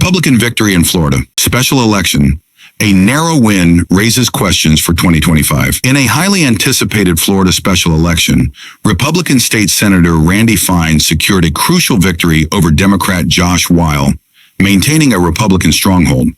Republican victory in Florida. Special election. A narrow win raises questions for 2025. In a highly anticipated Florida special election, Republican State Senator Randy Fine secured a crucial victory over Democrat Josh Weil, maintaining a Republican stronghold.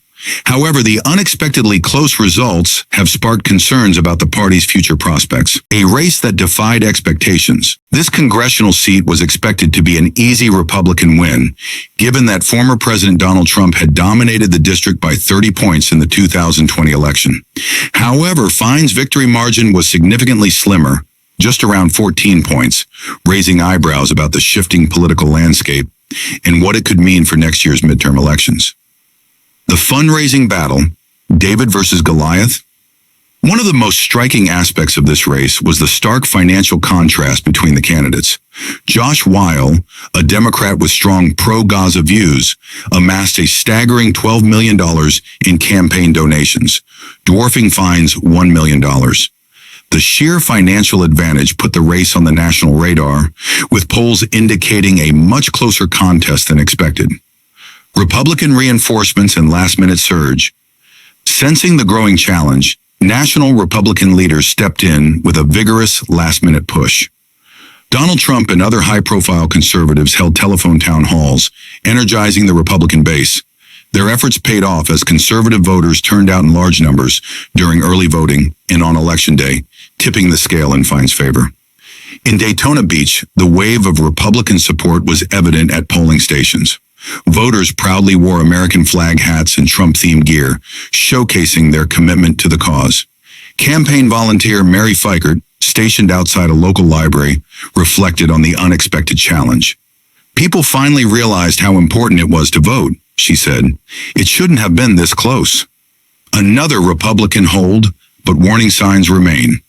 However, the unexpectedly close results have sparked concerns about the party's future prospects. A race that defied expectations. This congressional seat was expected to be an easy Republican win, given that former President Donald Trump had dominated the district by 30 points in the 2020 election. However, Fine's victory margin was significantly slimmer, just around 14 points, raising eyebrows about the shifting political landscape and what it could mean for next year's midterm elections. The fundraising battle, David versus Goliath. One of the most striking aspects of this race was the stark financial contrast between the candidates. Josh Weil, a Democrat with strong pro-Gaza views, amassed a staggering $12 million in campaign donations, dwarfing Fine's $1 million. The sheer financial advantage put the race on the national radar, with polls indicating a much closer contest than expected. Republican reinforcements and last-minute surge. Sensing the growing challenge, national Republican leaders stepped in with a vigorous last-minute push. Donald Trump and other high-profile conservatives held telephone town halls, energizing the Republican base. Their efforts paid off as conservative voters turned out in large numbers during early voting and on Election Day, tipping the scale in Fine's favor. In Daytona Beach, the wave of Republican support was evident at polling stations. Voters proudly wore American flag hats and Trump-themed gear, showcasing their commitment to the cause. Campaign volunteer Mary Fikert, stationed outside a local library, reflected on the unexpected challenge. "People finally realized how important it was to vote," she said. "It shouldn't have been this close." Another Republican hold, but warning signs remain.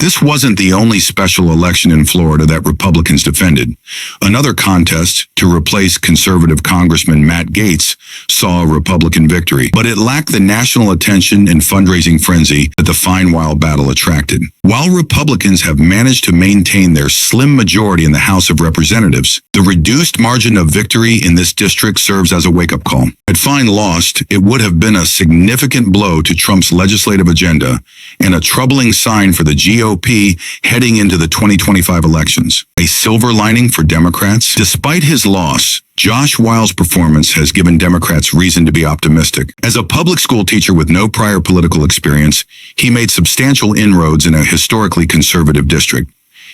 This wasn't the only special election in Florida that Republicans defended. Another contest to replace conservative Congressman Matt Gaetz saw a Republican victory, but it lacked the national attention and fundraising frenzy that the Fine-Weil battle attracted. While Republicans have managed to maintain their slim majority in the House of Representatives, the reduced margin of victory in this district serves as a wake-up call. Had Fine lost, it would have been a significant blow to Trump's legislative agenda and a troubling sign for the GOP heading into the 2025 elections. A silver lining for Democrats? Despite his loss, Josh Weil's performance has given Democrats reason to be optimistic. As a public school teacher with no prior political experience, he made substantial inroads in a historically conservative district.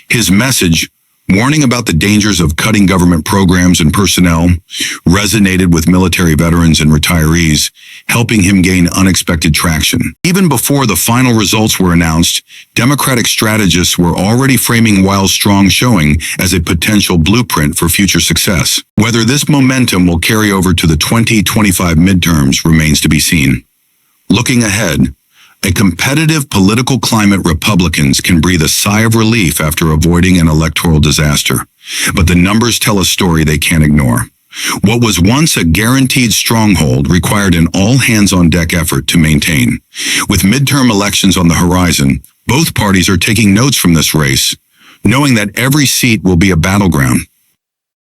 His message, warning about the dangers of cutting government programs and personnel, resonated with military veterans and retirees, helping him gain unexpected traction. Even before the final results were announced, Democratic strategists were already framing Weil's strong showing as a potential blueprint for future success. Whether this momentum will carry over to the 2025 midterms remains to be seen. Looking ahead, a competitive political climate, Republicans can breathe a sigh of relief after avoiding an electoral disaster. But the numbers tell a story they can't ignore. What was once a guaranteed stronghold required an all-hands-on-deck effort to maintain. With midterm elections on the horizon, both parties are taking notes from this race, knowing that every seat will be a battleground.